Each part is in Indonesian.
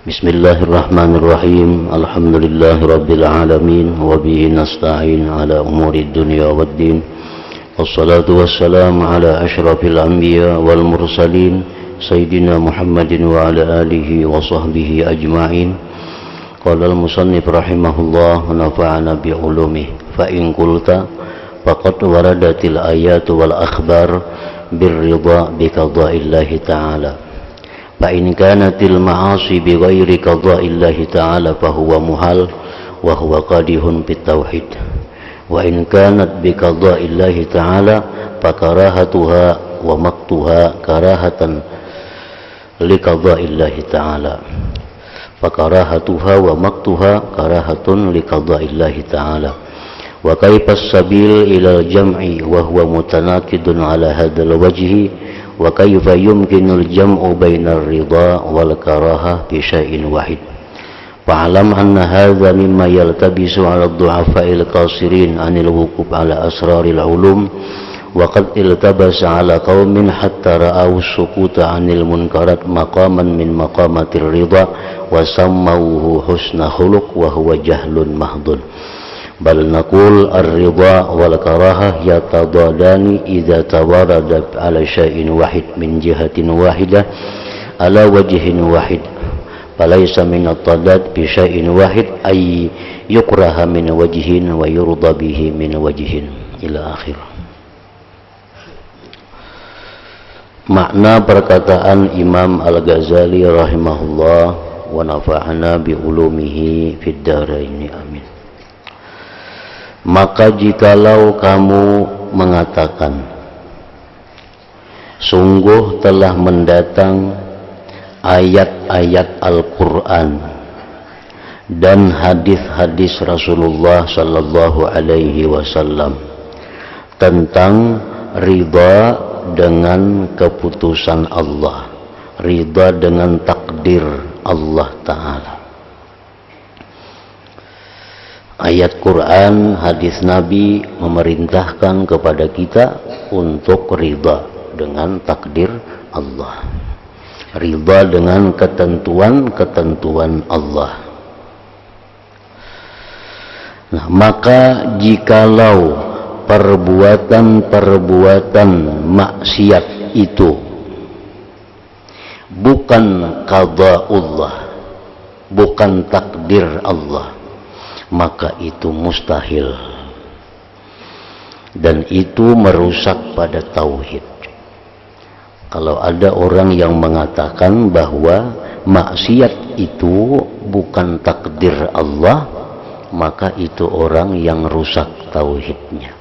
Bismillahirrahmanirrahim. Alhamdulillahi alamin wa bihi nasta'in ala umuri dunya waddin. Wassalatu wassalamu ala asyrafil anbiya wal mursalin sayyidina Muhammadin wa ala alihi wa sahbihi ajma'in. Qala al-musannif rahimahullah wa nafa'ana bi ulumihi. Fa in qulta faqad waradatil ayatu wal akhbar birridha bi qada'illahi ta'ala. فإن كانت المعاصي بغير قضاء الله تعالى فهو محال وهو قادح بالتوحيد وإن كانت بقضاء الله تعالى فكراهتها ومقتها كراهة لقضاء الله تعالى فكراهتها ومقتها كراهة لقضاء الله تعالى وكيف السبيل إلى الجمع وهو متناقض على هذا الوجه وكيف يمكن الجمع بين الرضا والكراهة بشيء واحد فاعلم أن هذا مما يلتبس على الضعفاء القاصرين عن الوقوف على أسرار العلوم وقد التبس على قوم حتى رأوا السكوت عن المنكرات مقاما من مقامات الرضا وسموه حسن خلق وهو جهل محض بل نقول الرضا والكراهة يتضادان إذا توارد على شيء واحد من جهة واحدة على وجه واحد فليس من التضاد بشيء واحد أي يكره من وجه ويرضى به من وجه إلى آخر. Makna perkataan Imam Al-Ghazali rahimahullah wa nafa'ana bi ulumihi fid dharain amin. Maka jikalau kamu mengatakan sungguh telah mendatang ayat-ayat Al-Quran dan hadis-hadis Rasulullah sallallahu alaihi wasallam tentang ridha dengan keputusan Allah, ridha dengan takdir Allah Ta'ala. Ayat Quran, hadis Nabi memerintahkan kepada kita untuk ridha dengan takdir Allah, ridha dengan ketentuan-ketentuan Allah. Nah, maka jikalau perbuatan-perbuatan maksiat itu bukan qada'ullah, bukan takdir Allah, maka itu mustahil dan itu merusak pada tauhid. Kalau ada orang yang mengatakan bahwa maksiat itu bukan takdir Allah, maka itu orang yang rusak tauhidnya.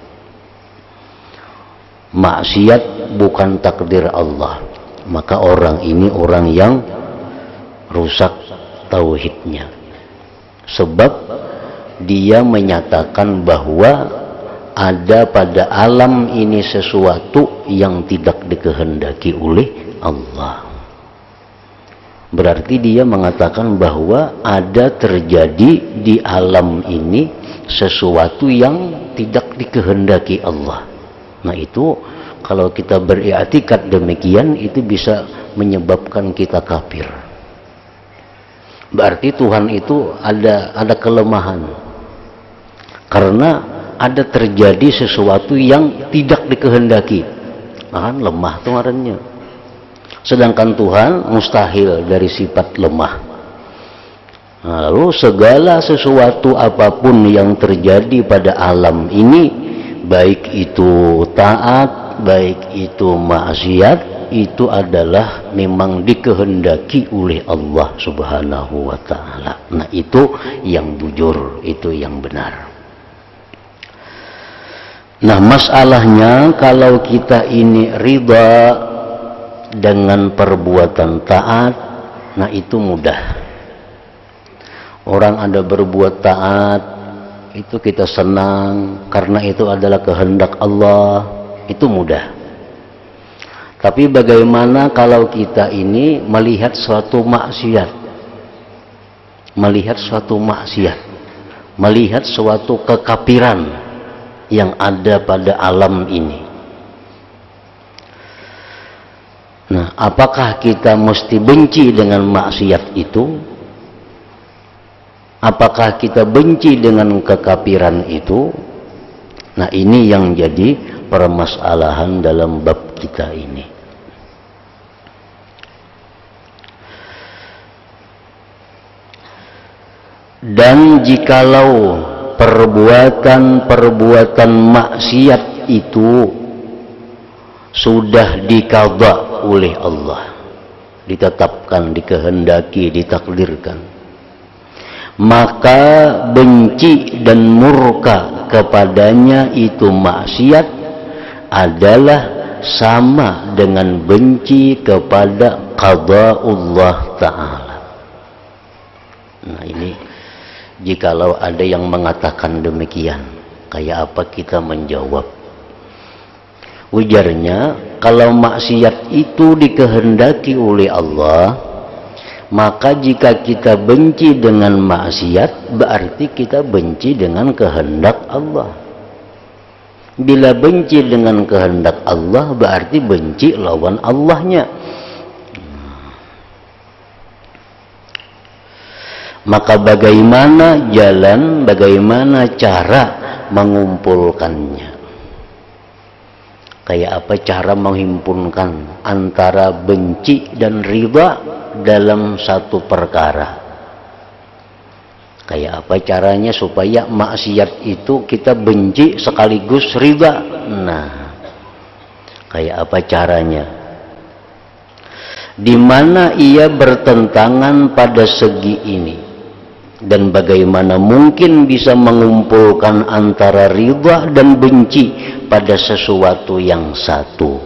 Maksiat bukan takdir Allah, maka orang ini orang yang rusak tauhidnya. Sebab dia menyatakan bahwa ada pada alam ini sesuatu yang tidak dikehendaki oleh Allah. Berarti dia mengatakan bahwa ada terjadi di alam ini sesuatu yang tidak dikehendaki Allah. Nah itu kalau kita beriktikad demikian, itu bisa menyebabkan kita kafir. Berarti Tuhan itu ada kelemahan. Karena ada terjadi sesuatu yang tidak dikehendaki, kan lemah tuh ngarannya. Sedangkan Tuhan mustahil dari sifat lemah. Nah, lalu segala sesuatu apapun yang terjadi pada alam ini, baik itu taat, baik itu maksiat, itu adalah memang dikehendaki oleh Allah Subhanahu wa Ta'ala. Nah itu yang bujur, itu yang benar. Nah masalahnya kalau kita ini ridha dengan perbuatan taat, nah itu mudah. Orang ada berbuat taat, itu kita senang karena itu adalah kehendak Allah, itu mudah. Tapi bagaimana kalau kita ini melihat suatu maksiat, melihat suatu kekafiran yang ada pada alam ini. Nah, apakah kita mesti benci dengan maksiat itu Apakah kita benci dengan kekafiran itu? Nah, ini yang jadi permasalahan dalam bab kita ini. Dan jikalau perbuatan-perbuatan maksiat itu sudah diqadha oleh Allah, ditetapkan, dikehendaki, ditakdirkan, maka benci dan murka kepadanya itu maksiat adalah sama dengan benci kepada qada Allah Ta'ala. Nah, ini jikalau ada yang mengatakan demikian, kayak apa kita menjawab? Ujarnya, kalau maksiat itu dikehendaki oleh Allah, maka jika kita benci dengan maksiat, berarti kita benci dengan kehendak Allah. Bila benci dengan kehendak Allah, berarti benci lawan Allahnya. Maka bagaimana jalan, bagaimana cara mengumpulkannya? Kayak apa cara menghimpunkan antara benci dan ridha dalam satu perkara? Kayak apa caranya supaya maksiat itu kita benci sekaligus ridha? Nah, kayak apa caranya? Di mana ia bertentangan pada segi ini? Dan bagaimana mungkin bisa mengumpulkan antara ridha dan benci pada sesuatu yang satu?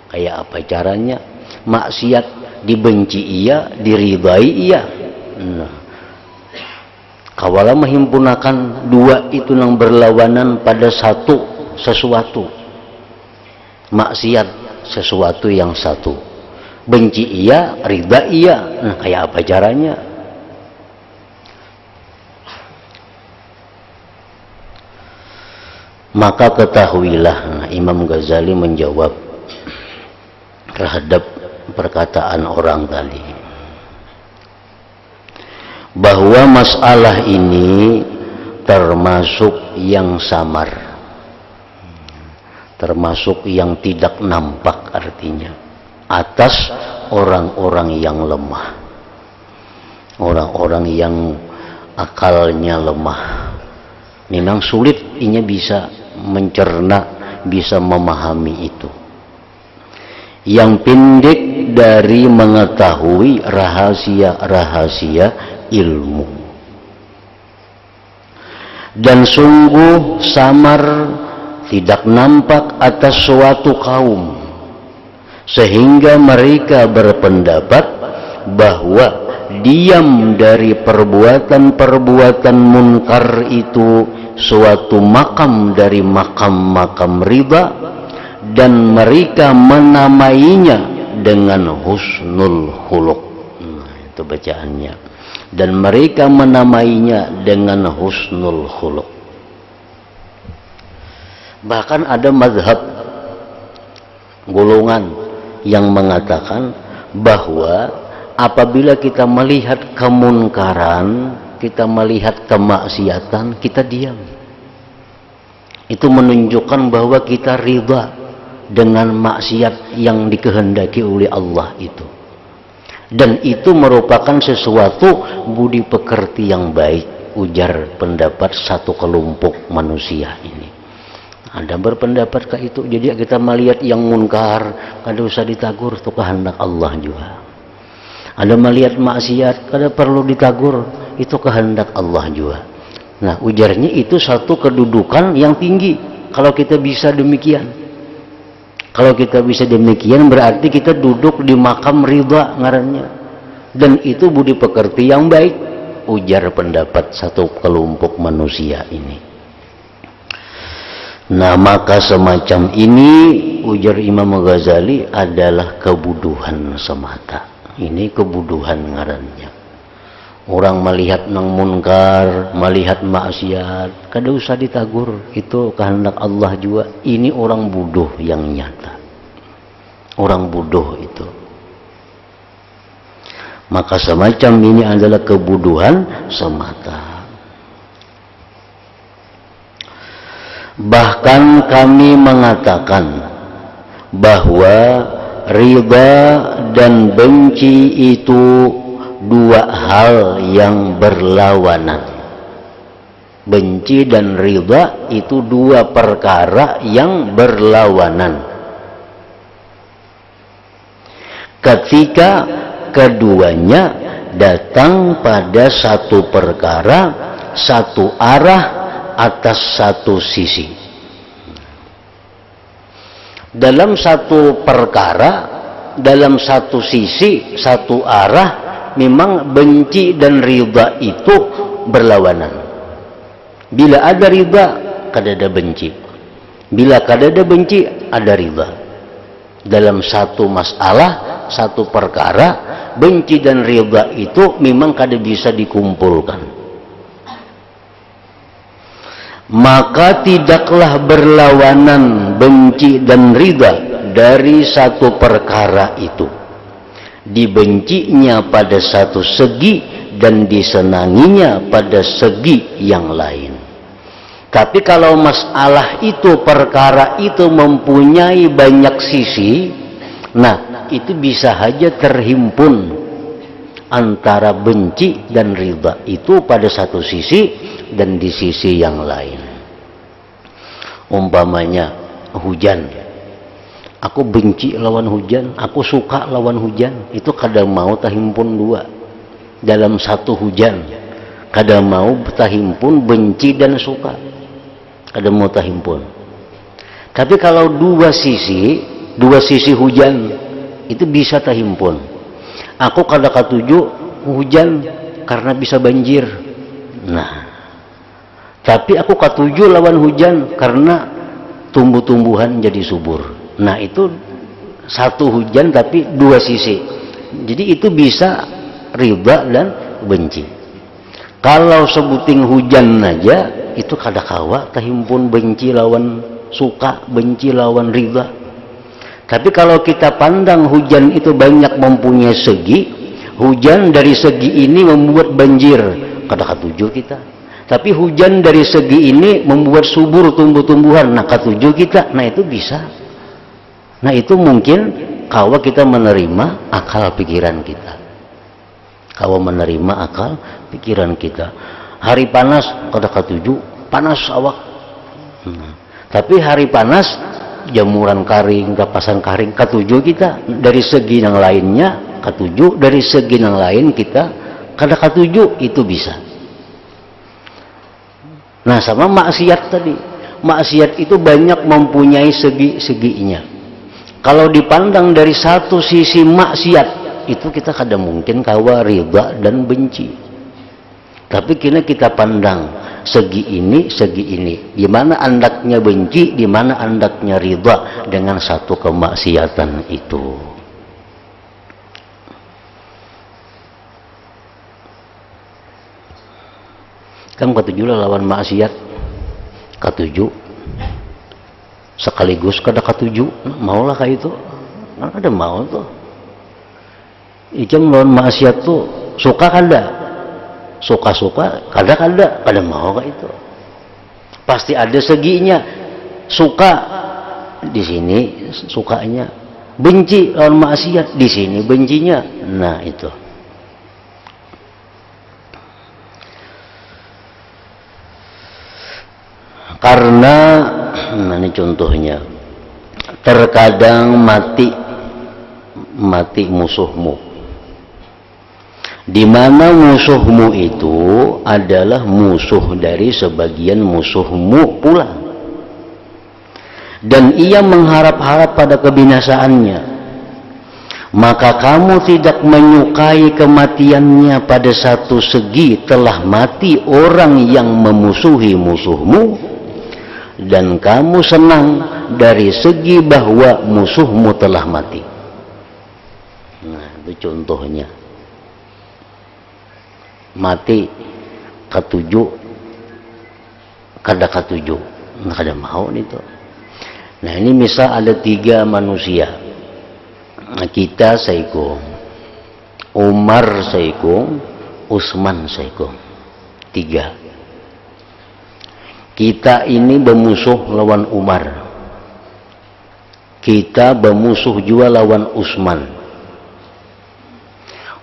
Kayak apa caranya? Maksiat dibenci iya, diridai iya. Nah, kawala menghimpunakan dua itu yang berlawanan pada satu sesuatu. Maksiat sesuatu yang satu. Benci iya, ridha iya. Nah, kayak apa caranya? Maka ketahuilah, Imam Ghazali menjawab terhadap perkataan orang tadi, bahwa masalah ini termasuk yang samar, termasuk yang tidak nampak artinya, atas orang-orang yang lemah, orang-orang yang akalnya lemah. Memang sulit inya bisa mencerna, bisa memahami itu. Yang pendek dari mengetahui rahasia-rahasia ilmu. Dan sungguh samar, tidak nampak atas suatu kaum, sehingga mereka berpendapat bahwa diam dari perbuatan-perbuatan munkar itu suatu makam dari makam-makam riba, dan mereka menamainya dengan husnul khuluq. Nah, itu bacaannya. Dan mereka menamainya dengan husnul khuluq. Bahkan ada mazhab golongan yang mengatakan bahwa apabila kita melihat kemunkaran, kita melihat kemaksiatan, kita diam. Itu menunjukkan bahwa kita ridha dengan maksiat yang dikehendaki oleh Allah itu. Dan itu merupakan sesuatu budi pekerti yang baik, ujar pendapat satu kelompok manusia ini. Ada berpendapat ke itu. Jadi kita melihat yang munkar, kada usah ditagur, itu kehendak Allah juga. Ada melihat maksiat, kada perlu ditagur, itu kehendak Allah juga. Nah, ujarnya itu satu kedudukan yang tinggi. Kalau kita bisa demikian, kalau kita bisa demikian, berarti kita duduk di makam ridha ngarannya. Dan itu budi pekerti yang baik, ujar pendapat satu kelompok manusia ini. Nah, maka semacam ini, ujar Imam Ghazali, adalah kebuduhan semata. Ini kebuduhan ngarannya. Orang melihat nang munkar, melihat maksiat, kada usah ditagur, itu kehendak Allah juga. Ini orang bodoh yang nyata. Orang bodoh itu. Maka semacam ini adalah kebodohan semata. Bahkan kami mengatakan bahwa ridha dan benci itu dua hal yang berlawanan. Benci dan ridha itu dua perkara yang berlawanan. Ketika keduanya datang pada satu perkara, satu arah, atas satu sisi. Dalam satu perkara, dalam satu sisi, satu arah, memang benci dan ridha itu berlawanan. Bila ada ridha, kada ada benci. Bila kada ada benci, ada ridha. Dalam satu masalah, satu perkara, benci dan ridha itu memang kada bisa dikumpulkan. Maka tidaklah berlawanan benci dan ridha dari satu perkara itu. Dibencinya pada satu segi dan disenanginya pada segi yang lain. Tapi kalau masalah itu, perkara itu mempunyai banyak sisi, nah itu bisa saja terhimpun antara benci dan ridha itu pada satu sisi dan di sisi yang lain. Umpamanya hujan, aku benci lawan hujan, aku suka lawan hujan, itu kadang mau tahimpun dua dalam satu hujan, kadang mau tahimpun benci dan suka, kadang mau tahimpun. Tapi kalau dua sisi hujan itu bisa tahimpun. Aku kada katuju hujan karena bisa banjir. Nah, tapi aku katuju lawan hujan karena tumbuh-tumbuhan jadi subur. Nah, itu satu hujan tapi dua sisi. Jadi itu bisa ridha dan benci. Kalau sebuting hujan aja itu kada kawa tahimpun benci lawan suka, benci lawan ridha. Tapi kalau kita pandang hujan itu banyak mempunyai segi, hujan dari segi ini membuat banjir, kada katuju kita. Tapi hujan dari segi ini membuat subur tumbuh-tumbuhan, nah katuju kita. Nah itu bisa. Nah itu mungkin kawa kita menerima akal pikiran kita. Kawa menerima akal pikiran kita. Hari panas kada katuju, panas awak. Tapi hari panas, jamuran karing, kapasan karing, katuju kita. Dari segi yang lainnya katuju, dari segi yang lain kita kada katuju, itu bisa. Nah sama maksiat tadi, maksiat itu banyak mempunyai segi-seginya. Kalau dipandang dari satu sisi maksiat itu kita kada mungkin kawa ridha dan benci. Tapi kini kita pandang segi ini, di mana andaknya benci, di mana andaknya ridha dengan satu kemaksiatan itu. Kamu katuju lah lawan maksiat, katuju sekaligus kada katuju, maulah kayak itu, ada mau tuh. Ijam lawan maksiat tuh suka kada, suka kada mau kayak itu. Pasti ada seginya, suka di sini sukanya, benci lawan maksiat di sini bencinya. Nah itu. Karena, nah ini contohnya, terkadang mati musuhmu, di mana musuhmu itu adalah musuh dari sebagian musuhmu pula, dan ia mengharap-harap pada kebinasaannya, maka kamu tidak menyukai kematiannya. Pada satu segi telah mati orang yang memusuhi musuhmu, dan kamu senang dari segi bahwa musuhmu telah mati. Nah itu contohnya. Mati katuju, kada katuju, nah kada mau itu. Nah ini misal ada 3 manusia, nah, kita saiko Umar saiku, Utsman saiku. 3. Kita ini bermusuh lawan Umar. Kita bermusuh juga lawan Utsman.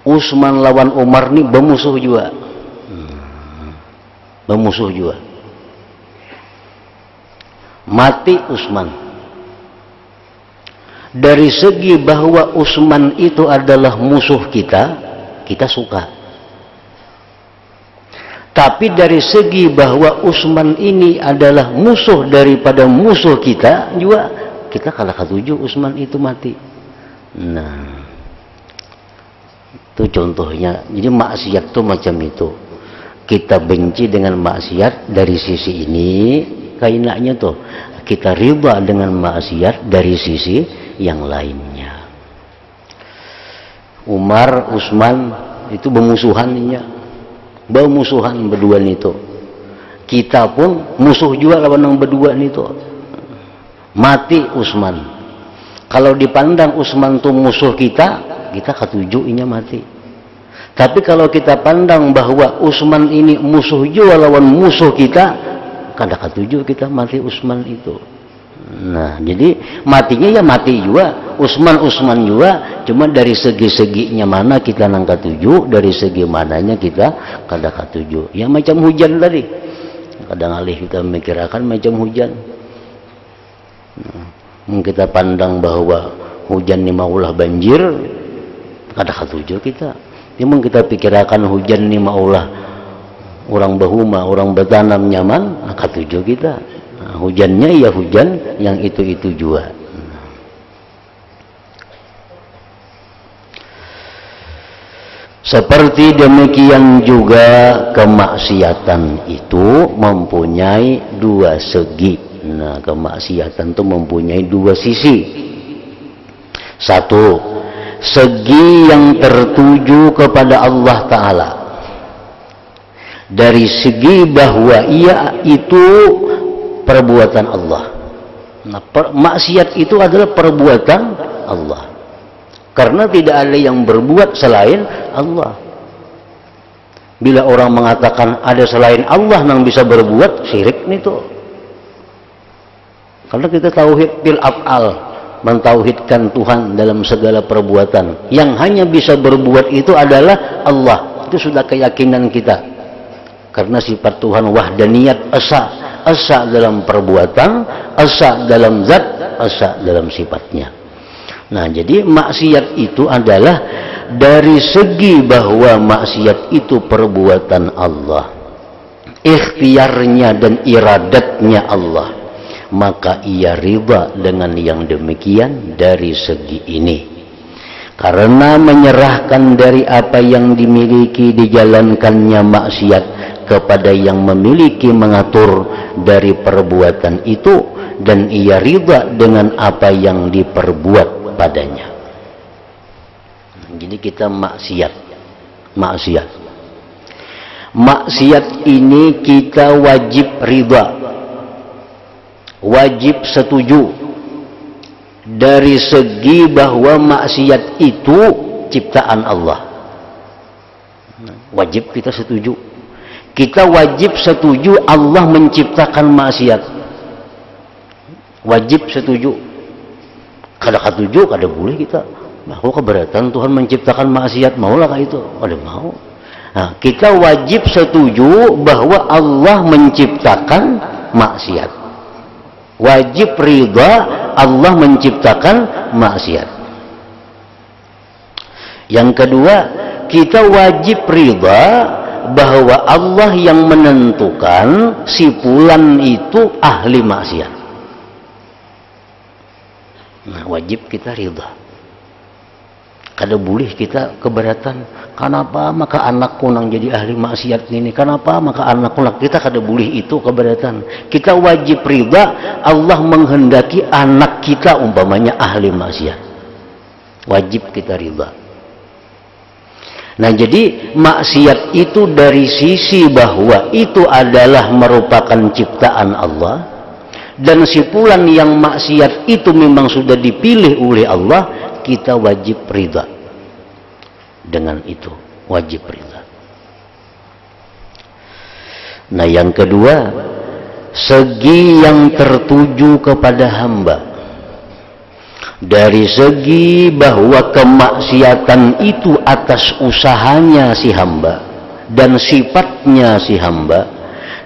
Utsman lawan Umar ini bermusuh juga. Bermusuh juga. Mati Utsman. Dari segi bahwa Utsman itu adalah musuh kita, kita suka. Tapi dari segi bahwa Utsman ini adalah musuh daripada musuh kita juga, kita kalah ketujuh Utsman itu mati. Nah, itu contohnya. Jadi maksiat itu macam itu. Kita benci dengan maksiat dari sisi ini, kainaknya tuh. Kita riba dengan maksiat dari sisi yang lainnya. Umar, Utsman itu bermusuhannya. Bermusuhan berdua itu. Kita pun musuh juga lawan yang berdua itu. Mati Utsman. Kalau dipandang Utsman itu musuh kita, kita ketujuh inya mati. Tapi kalau kita pandang bahwa Utsman ini musuh juga lawan musuh kita, kada ketujuh kita mati Utsman itu. Nah, jadi matinya ya mati juga, Utsman juga, cuma dari segi-seginya mana kita nang ketujuh, dari segi mananya kita kada ketujuh. Ya macam hujan tadi, kadang alih kita memikirkan macam hujan. Kita pandang bahwa hujan ini maulah banjir, kada ketujuh kita. Memang kita pikirkan hujan ini maulah orang bahuma, orang bertanam nyaman, ketujuh kita. Hujannya ya hujan yang itu juga. Seperti demikian juga kemaksiatan itu mempunyai dua segi. Nah, kemaksiatan itu mempunyai dua sisi. Satu, segi yang tertuju kepada Allah Ta'ala. Dari segi bahwa ia itu perbuatan Allah. Nah, maksiat itu adalah perbuatan Allah. Karena tidak ada yang berbuat selain Allah. Bila orang mengatakan ada selain Allah yang bisa berbuat, syirik itu. Karena kita tauhid bil af'al, mentauhidkan Tuhan dalam segala perbuatan. Yang hanya bisa berbuat itu adalah Allah. Itu sudah keyakinan kita. Karena sifat Tuhan wahdaniyat asa dalam perbuatan, asa dalam zat, asa dalam sifatnya. Nah, jadi maksiat itu adalah dari segi bahwa maksiat itu perbuatan Allah, ikhtiarnya dan iradatnya Allah, maka ia riba dengan yang demikian dari segi ini. Karena menyerahkan dari apa yang dimiliki dijalankannya maksiat kepada yang memiliki mengatur dari perbuatan itu, dan ia riba dengan apa yang diperbuat padanya. Jadi kita maksiat ini kita wajib riba, wajib setuju dari segi bahwa maksiat itu ciptaan Allah. Wajib kita setuju. Kita wajib setuju Allah menciptakan maksiat. Wajib setuju. Kada ketujuh, kada boleh kita. Aku keberatan Tuhan menciptakan maksiat, maulah itu? Kada mau. Nah, kita wajib setuju bahwa Allah menciptakan maksiat. Wajib ridha Allah menciptakan maksiat. Yang kedua, kita wajib ridha bahwa Allah yang menentukan si fulan itu ahli maksiat. Nah, wajib kita ridha. Kada boleh kita keberatan. Kenapa maka anakku nang jadi ahli maksiat ini? Kenapa maka anakku nang, kita kada boleh itu keberatan. Kita wajib ridha Allah menghendaki anak kita umpamanya ahli maksiat. Wajib kita ridha. Nah, jadi maksiat itu dari sisi bahwa itu adalah merupakan ciptaan Allah, dan si fulan yang maksiat itu memang sudah dipilih oleh Allah, kita wajib ridha. dengan itu, wajib ridha. Nah, yang kedua, segi yang tertuju kepada hamba. Dari segi bahwa kemaksiatan itu atas usahanya si hamba dan sifatnya si hamba,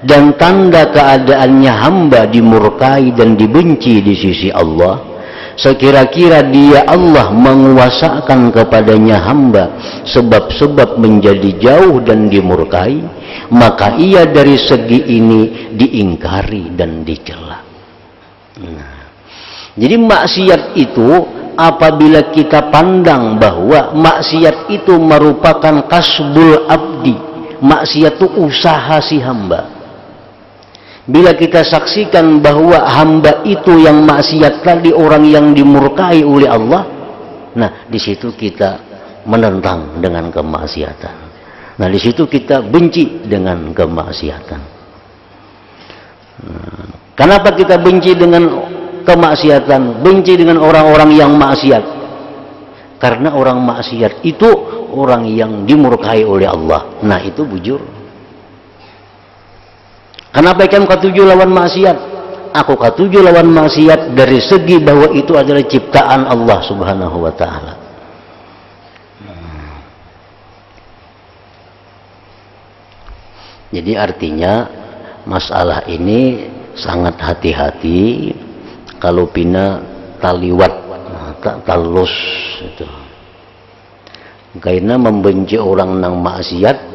dan tanda keadaannya hamba dimurkai dan dibenci di sisi Allah, sekira-kira dia Allah menguasakan kepadanya hamba sebab-sebab menjadi jauh dan dimurkai, maka ia dari segi ini diingkari dan dicela. Jadi maksiat itu, apabila kita pandang bahwa maksiat itu merupakan kasbul abdi, maksiat itu usaha si hamba. Bila kita saksikan bahwa hamba itu yang maksiat tadi orang yang dimurkai oleh Allah, nah di situ kita menentang dengan kemaksiatan. Nah di situ kita benci dengan kemaksiatan. Kenapa kita benci dengan kemaksiatan, benci dengan orang-orang yang maksiat? Karena orang maksiat itu orang yang dimurkai oleh Allah. Nah itu bujur. Kenapa kamu katuju lawan maksiat? Aku katuju lawan maksiat dari segi bahwa itu adalah ciptaan Allah Subhanahu wa ta'ala. Jadi artinya masalah ini sangat hati-hati. Kalau pina taliwat, talus itu. Karena membenci orang nang maksiat,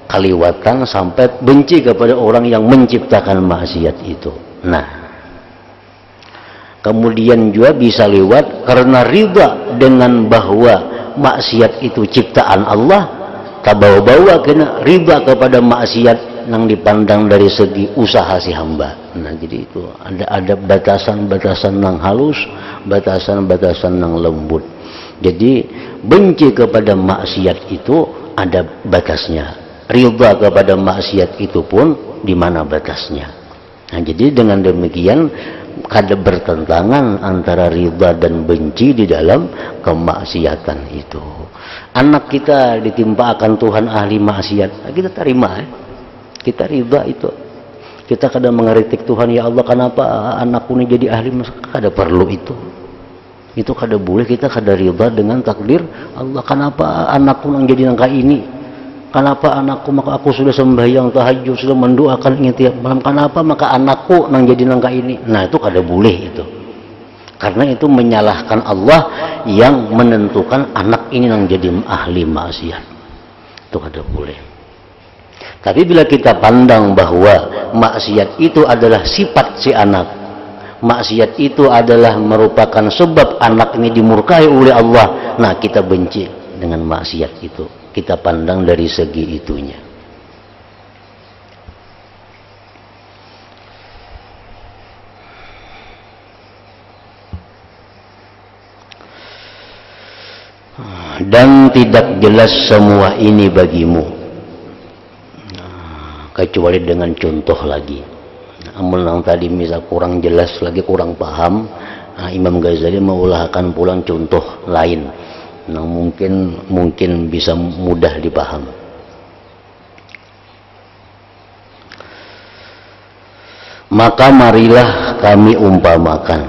kaliwatan sampai benci kepada orang yang menciptakan maksiat itu. Nah, kemudian juga bisa lewat karena riba dengan bahwa maksiat itu ciptaan Allah, tak bawa-bawa kena riba kepada maksiat yang dipandang dari segi usaha si hamba. Nah, jadi itu ada batasan-batasan yang halus, batasan-batasan yang lembut. Jadi benci kepada maksiat itu ada batasnya. Ridha kepada maksiat itu pun di mana batasnya. Nah, jadi dengan demikian ada bertentangan antara ridha dan benci di dalam kemaksiatan itu. Anak kita ditimpakan Tuhan ahli maksiat, kita terima, kita ridha itu. Kita kadang mengeritik Tuhan, ya Allah kenapa anakku ini jadi ahli maksiat? Kada perlu itu. Itu kada boleh, kita kada ridha dengan takdir Allah. Kenapa anakku yang jadi nangka ini? Kenapa anakku, maka aku sudah sembahyang tahajud, sudah mendoakan ini tiap malam, kenapa maka anakku nang jadi nangka ini? Nah itu kada boleh itu. Karena itu menyalahkan Allah yang menentukan anak ini nang jadi ahli maksiat. Itu kada boleh. Tapi bila kita pandang bahwa maksiat itu adalah sifat si anak, maksiat itu adalah merupakan sebab anak ini dimurkai oleh Allah, nah kita benci dengan maksiat itu. Kita pandang dari segi itunya. Dan tidak jelas semua ini bagimu, kecuali dengan contoh lagi. Amun yang tadi misal kurang jelas lagi, kurang paham, Imam Ghazali mengulahkan pulang contoh lain yang mungkin bisa mudah dipaham. Maka marilah kami umpamakan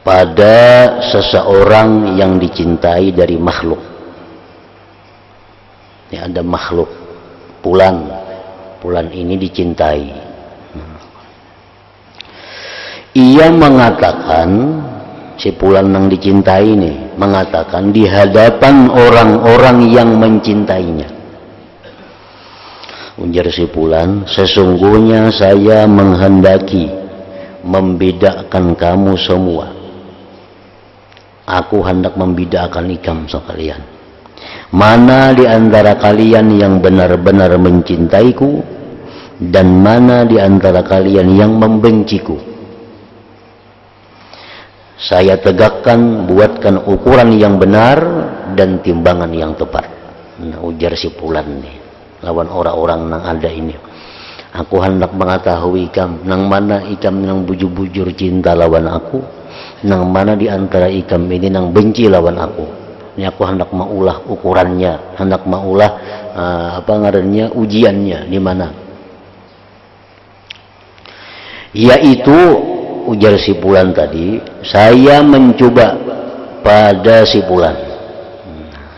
pada seseorang yang dicintai dari makhluk. Ya, ada makhluk, Fulan ini dicintai. Ia mengatakan, si Fulan yang dicintai ini mengatakan di hadapan orang-orang yang mencintainya. Ujar si Fulan, sesungguhnya saya menghendaki membedakan kamu semua. Aku hendak membedakan ikam sekalian. Mana di antara kalian yang benar-benar mencintaiku dan mana di antara kalian yang membenciku. Saya tegakkan, buatkan ukuran yang benar dan timbangan yang tepat. Nah, ujar si Fulan nih lawan orang-orang yang ada ini. Aku hendak mengetahui ikam nang mana ikam yang bujur-bujur cinta lawan aku nang mana di antara ikam ini nang benci lawan aku. Ini aku hendak maulah ukurannya, hendak maulah apa ngarannya ujiannya di mana. Yaitu ujar si Fulan tadi, saya mencoba pada si Fulan.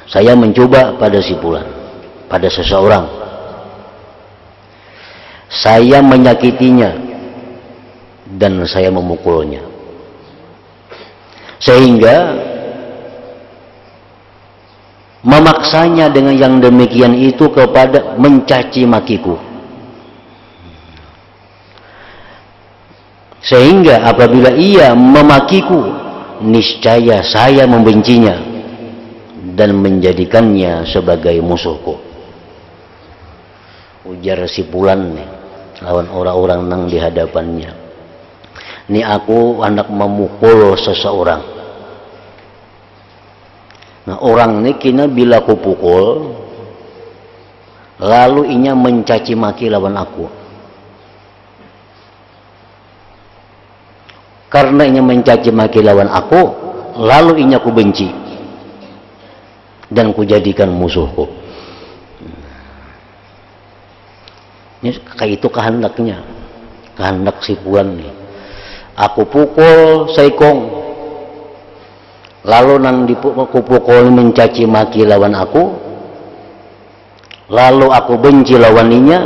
Saya mencoba pada si Fulan, pada seseorang. Saya menyakitinya dan saya memukulnya. Sehingga memaksanya dengan yang demikian itu kepada mencaci makiku. Sehingga apabila ia memakiku, niscaya saya membencinya dan menjadikannya sebagai musuhku. Ujar si Fulan nih, lawan orang-orang nang di hadapannya. Ini aku hendak memukul seseorang. Nah orang ini kina bila aku pukul, lalu inya mencaci maki lawan aku. Karena inya mencaci maki lawan aku, lalu inya ku benci dan ku jadikan musuhku. Ini kayak itu kehendaknya, kehendak si Fulan nih. Aku pukul Saikong, lalu nang dipukul mencaci maki lawan aku, lalu aku benci lawan inya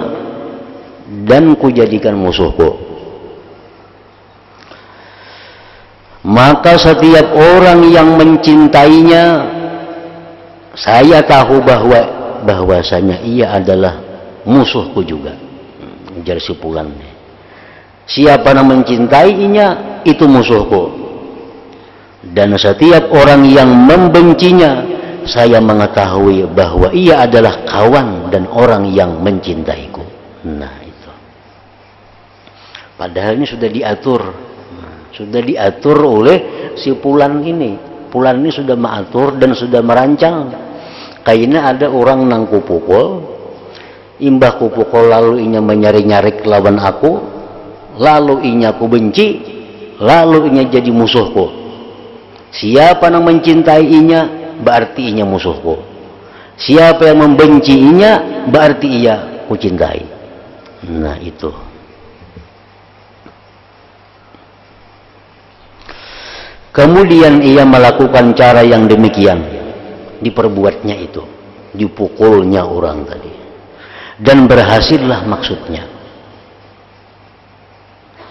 dan ku jadikan musuhku. Maka setiap orang yang mencintainya, saya tahu bahwasanya ia adalah musuhku juga. Ujar si Fulan. Siapa yang mencintainya itu musuhku. Dan setiap orang yang membencinya, saya mengetahui bahwa ia adalah kawan dan orang yang mencintaiku. Nah itu. Padahal ini sudah diatur. Sudah diatur oleh si Fulan ini. Fulan ini sudah mengatur dan sudah merancang. Kayaknya ada orang nang kupukul, imbah kupukul lalu inya menyari-nyarik lawan aku, lalu inya ku benci, lalu inya jadi musuhku. Siapa yang mencintai inya, berarti inya musuhku. Siapa yang membenci inya, berarti ia ku cintai. Nah itu. Kemudian ia melakukan cara yang demikian, diperbuatnya itu, dipukulnya orang tadi, dan berhasillah maksudnya.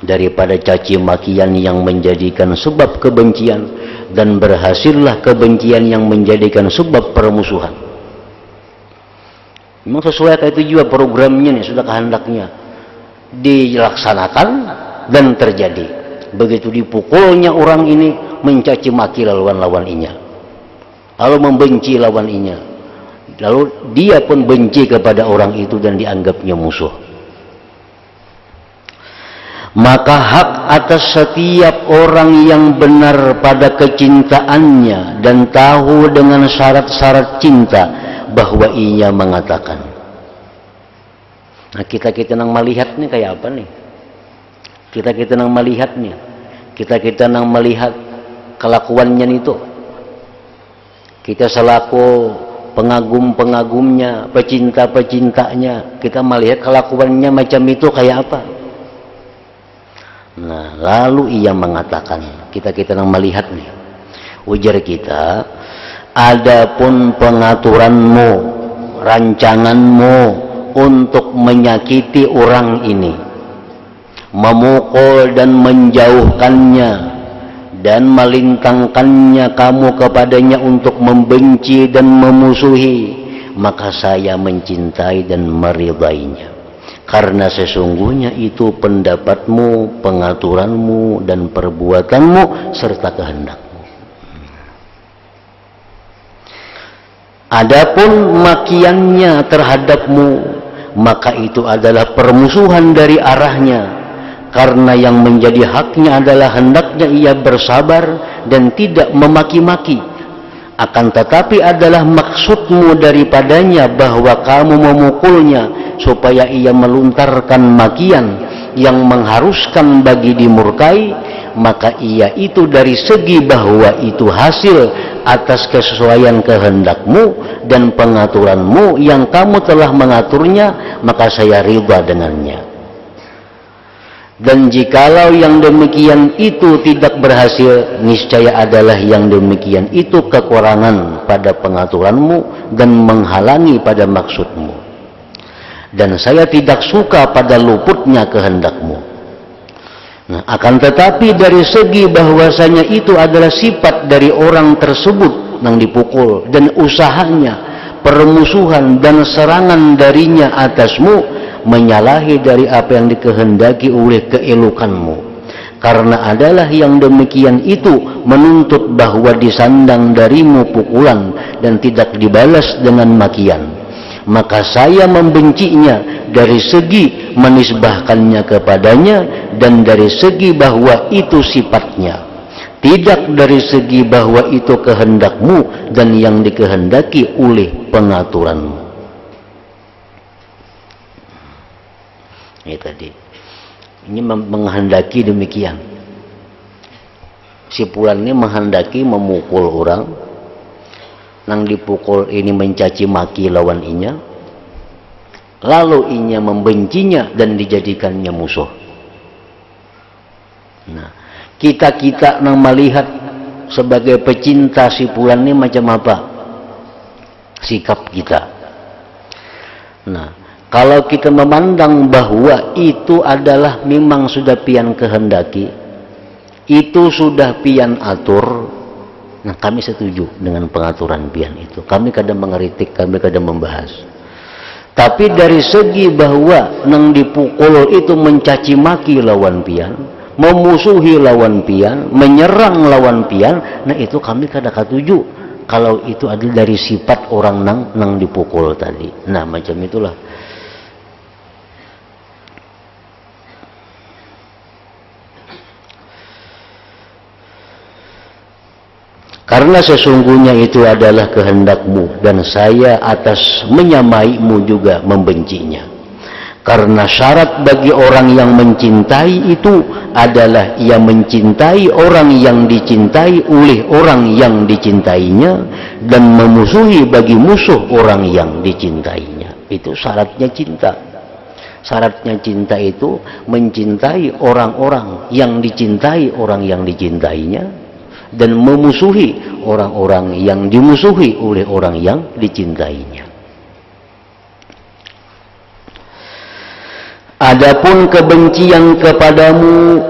Daripada caci makian yang menjadikan sebab kebencian, dan berhasillah kebencian yang menjadikan sebab permusuhan. Memang sesuai kayak itu juga programnya nih, sudah kehendaknya dilaksanakan dan terjadi. Begitu dipukulnya orang ini, mencaci maki lawan inya, lalu membenci lawan inya, lalu dia pun benci kepada orang itu dan dianggapnya musuh. Maka hak atas setiap orang yang benar pada kecintaannya dan tahu dengan syarat-syarat cinta bahwa ia mengatakan. Nah kita nang melihat nih kayak apa nih? Kita nang melihat nih, kita nang melihat kelakuannya itu. Kita selaku pengagum-pengagumnya, pecinta-pecintanya, kita melihat kelakuannya macam itu kayak apa. Nah lalu ia mengatakan, kita nang melihat nih, ujar kita, adapun pengaturanmu, rancanganmu untuk menyakiti orang ini, memukul dan menjauhkannya dan melintangkannya kamu kepadanya untuk membenci dan memusuhi, maka saya mencintai dan meridainya, karena sesungguhnya itu pendapatmu, pengaturanmu dan perbuatanmu serta kehendakmu. Adapun makiannya terhadapmu, maka itu adalah permusuhan dari arahnya, karena yang menjadi haknya adalah hendaknya ia bersabar dan tidak memaki-maki. Akan tetapi adalah maksudmu daripadanya bahwa kamu memukulnya supaya ia meluntarkan makian yang mengharuskan bagi dimurkai, maka ia itu dari segi bahwa itu hasil atas kesesuaian kehendakmu dan pengaturanmu yang kamu telah mengaturnya, maka saya ridha dengannya. Dan jikalau yang demikian itu tidak berhasil, niscaya adalah yang demikian itu kekurangan pada pengaturanmu dan menghalangi pada maksudmu. Dan saya tidak suka pada luputnya kehendakmu. Nah, akan tetapi dari segi bahwasanya itu adalah sifat dari orang tersebut yang dipukul, dan usahanya, permusuhan dan serangan darinya atasmu menyalahi dari apa yang dikehendaki oleh keelukanmu. Karena adalah yang demikian itu menuntut bahwa disandang darimu pukulan dan tidak dibalas dengan makian, maka saya membencinya dari segi menisbahkannya kepadanya dan dari segi bahwa itu sifatnya, tidak dari segi bahwa itu kehendakmu dan yang dikehendaki oleh pengaturanmu. Ini tadi, ini menghendaki demikian. Si fulan ini menghendaki memukul orang, nang dipukul ini mencaci maki lawan inya, lalu inya membencinya dan dijadikannya musuh. Nah, kita nang melihat sebagai pecinta si fulan ini macam apa sikap kita. Nah, kalau kita memandang bahwa itu adalah memang sudah pian kehendaki, itu sudah pian atur, nah kami setuju dengan pengaturan pian itu. Kami kadang mengeritik, kami kadang membahas. Tapi dari segi bahwa nang dipukul itu mencaci maki lawan pian, memusuhi lawan pian, menyerang lawan pian, nah itu kami kadang setuju. Kalau itu adalah dari sifat orang nang dipukul tadi. Nah macam itulah. Karena sesungguhnya itu adalah kehendakmu dan saya atas menyamaimu juga membencinya. Karena syarat bagi orang yang mencintai itu adalah ia mencintai orang yang dicintai oleh orang yang dicintainya dan memusuhi bagi musuh orang yang dicintainya. Itu syaratnya cinta. Syaratnya cinta itu mencintai orang-orang yang dicintai orang yang dicintainya dan memusuhi orang-orang yang dimusuhi oleh orang yang dicintainya. Adapun kebencian kepadamu,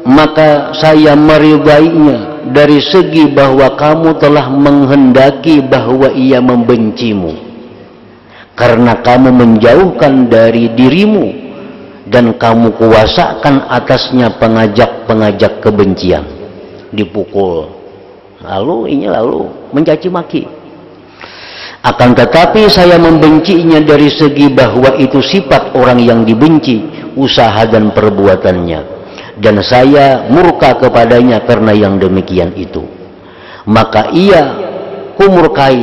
maka saya meridainya dari segi bahwa kamu telah menghendaki bahwa ia membencimu, karena kamu menjauhkan dari dirimu dan kamu kuasakan atasnya pengajak-pengajak kebencian. Dipukul, lalu mencaci maki. Akan tetapi saya membencinya dari segi bahwa itu sifat orang yang dibenci, usaha dan perbuatannya, dan saya murka kepadanya karena yang demikian itu. Maka ia kumurkai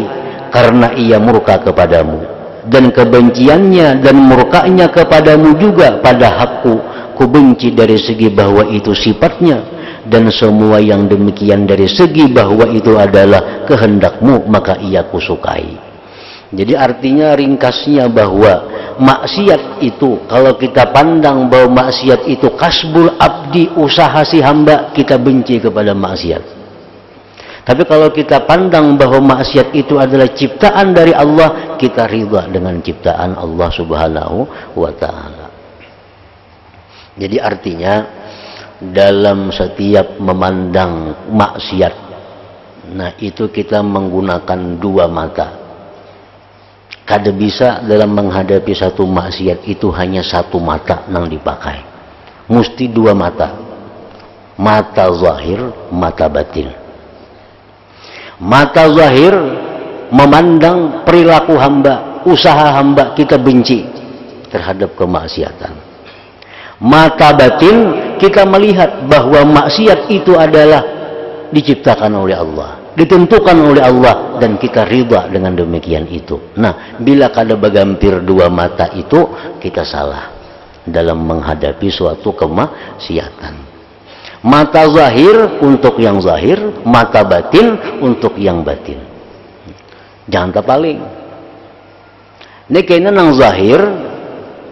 karena ia murka kepadamu, dan kebenciannya dan murkanya kepadamu juga pada hakku kubenci dari segi bahwa itu sifatnya, dan semua yang demikian dari segi bahwa itu adalah kehendakmu, maka ia kusukai. Jadi artinya ringkasnya bahwa maksiat itu, kalau kita pandang bahwa maksiat itu kasbul abdi, usaha si hamba, kita benci kepada maksiat. Tapi kalau kita pandang bahwa maksiat itu adalah ciptaan dari Allah, kita ridha dengan ciptaan Allah subhanahu wa ta'ala. Jadi artinya dalam setiap memandang maksiat, nah itu kita menggunakan dua mata. Kada bisa dalam menghadapi satu maksiat itu hanya satu mata nang dipakai, mesti dua mata, mata zahir, mata batin. Mata zahir memandang perilaku hamba, usaha hamba, kita benci terhadap kemaksiatan. Mata batin kita melihat bahwa maksiat itu adalah diciptakan oleh Allah, ditentukan oleh Allah, dan kita ridha dengan demikian itu. Nah, bila kada bergampir dua mata itu, kita salah dalam menghadapi suatu kemaksiatan. Mata zahir untuk yang zahir, mata batin untuk yang batin. Jangan terpaling. Ini kayaknya nang zahir,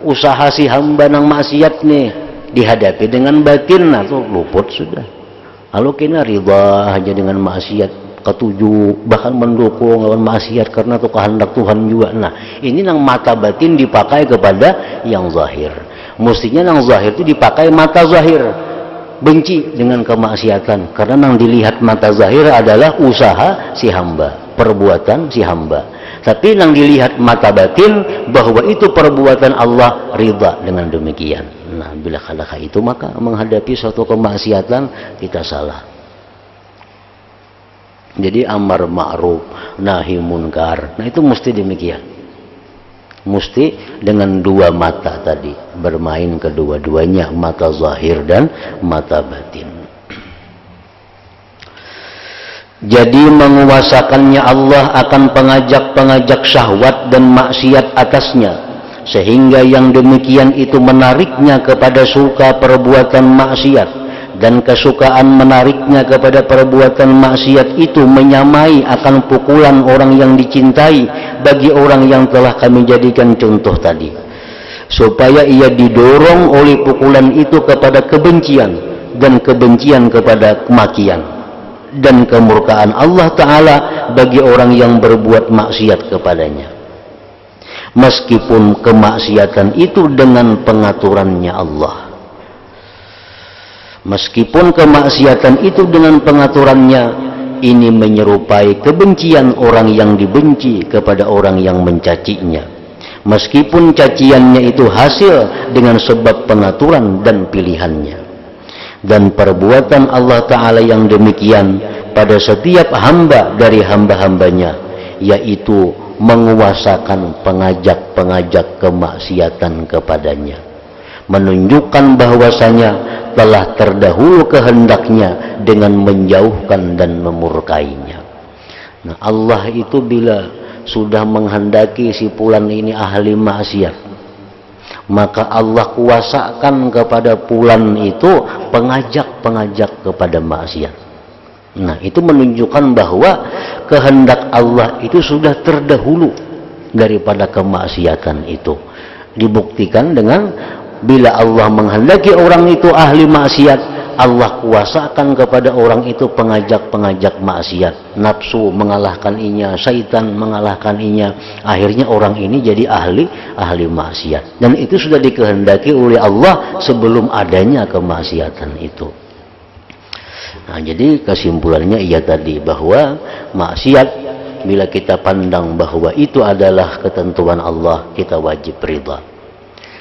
usaha si hamba nang maksiat nih dihadapi dengan batin, nah tuh luput sudah. Lalu kena riba aja dengan maksiat, ketujuh bahkan mendukung lawan maksiat karena itu kehendak Tuhan juga. Nah ini nang mata batin dipakai kepada yang zahir. Mestinya nang zahir itu dipakai mata zahir, benci dengan kemaksiatan, karena yang dilihat mata zahir adalah usaha si hamba, perbuatan si hamba. Tapi yang dilihat mata batin bahwa itu perbuatan Allah, ridha dengan demikian. Nah bila kalahkah itu maka menghadapi suatu kemaksiatan kita salah. Jadi amar ma'ruf nahi munkar, nah itu mesti demikian, mesti dengan dua mata tadi, bermain kedua-duanya, mata zahir dan mata batin. Jadi menguasakannya Allah akan pengajak-pengajak syahwat dan maksiat atasnya, sehingga yang demikian itu menariknya kepada suka perbuatan maksiat, dan kesukaan menariknya kepada perbuatan maksiat itu menyamai akan pukulan orang yang dicintai bagi orang yang telah kami jadikan contoh tadi, supaya ia didorong oleh pukulan itu kepada kebencian, dan kebencian kepada kemakian, dan kemurkaan Allah Ta'ala bagi orang yang berbuat maksiat kepadanya, meskipun kemaksiatan itu dengan pengaturannya Allah. Meskipun kemaksiatan itu dengan pengaturannya, ini menyerupai kebencian orang yang dibenci kepada orang yang mencacinya, meskipun caciannya itu hasil dengan sebab pengaturan dan pilihannya. Dan perbuatan Allah Ta'ala yang demikian pada setiap hamba dari hamba-hambanya, yaitu menguasakan pengajak-pengajak kemaksiatan kepadanya, menunjukkan bahwasanya telah terdahulu kehendaknya dengan menjauhkan dan memurkainya. Nah Allah itu bila sudah menghendaki si fulan ini ahli maksiat, maka Allah kuasakan kepada fulan itu pengajak-pengajak kepada maksiat. Nah itu menunjukkan bahwa kehendak Allah itu sudah terdahulu daripada kemaksiatan itu. Dibuktikan dengan bila Allah menghendaki orang itu ahli maksiat, Allah kuasakan kepada orang itu pengajak-pengajak maksiat. Nafsu mengalahkan inya, syaitan mengalahkan inya, akhirnya orang ini jadi ahli maksiat. Dan itu sudah dikehendaki oleh Allah sebelum adanya kemaksiatan itu. Nah jadi kesimpulannya ia tadi, bahwa maksiat bila kita pandang bahwa itu adalah ketentuan Allah, kita wajib ridha.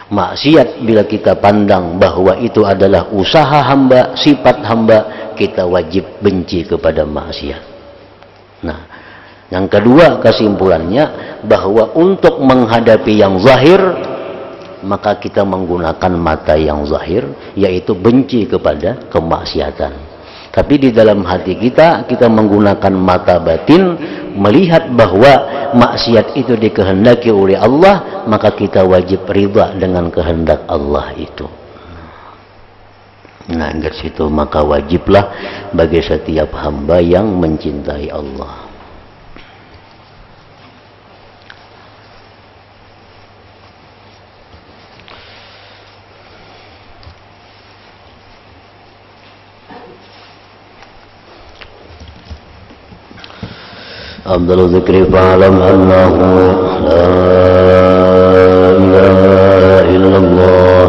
Maksiat bila kita pandang bahwa itu adalah usaha hamba, sifat hamba, kita wajib benci kepada maksiat. Nah, yang kedua kesimpulannya bahwa untuk menghadapi yang zahir, maka kita menggunakan mata yang zahir, yaitu benci kepada kemaksiatan. Tapi di dalam hati kita menggunakan mata batin, melihat bahwa maksiat itu dikehendaki oleh Allah, maka kita wajib ridha dengan kehendak Allah itu. Nah dari situ maka wajiblah bagi setiap hamba yang mencintai Allah. أفضل ذكر فاعلم أنه لا إله إلا الله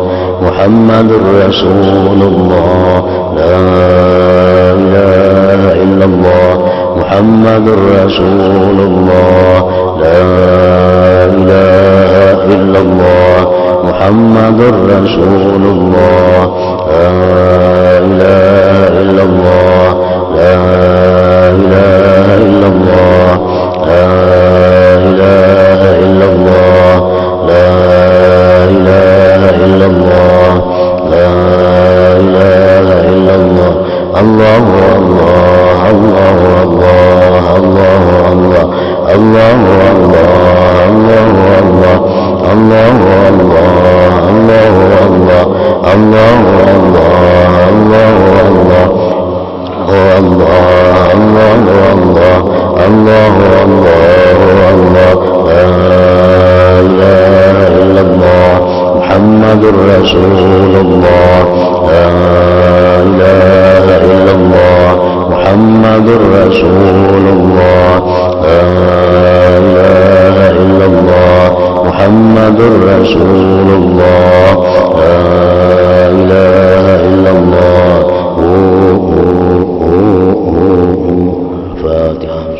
محمد رسول الله لا إله إلا الله محمد رسول الله لا إله إلا الله محمد رسول الله لا إله إلا الله لا إله إلا الله لا إله إلا الله لا إله إلا الله لا إله إلا الله الله الله الله الله الله الله الله الله الله الله الله الله الله الله الله الله الله الله الله الله لا إله إلا الله محمد رسول الله لا إله إلا الله محمد رسول الله لا إله إلا الله محمد رسول الله لا إله إلا الله فاتحة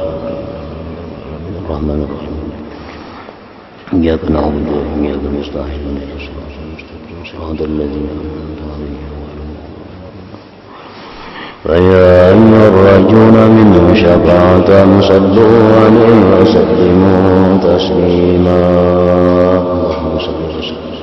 الرحمن الرحيم إياك نعبد وإياك نستعين صراط الذين أنعمت عليهم فيا أيها الرجل منه شفاعة صلوا عليه وسلموا تسليما اللهم صل وسلم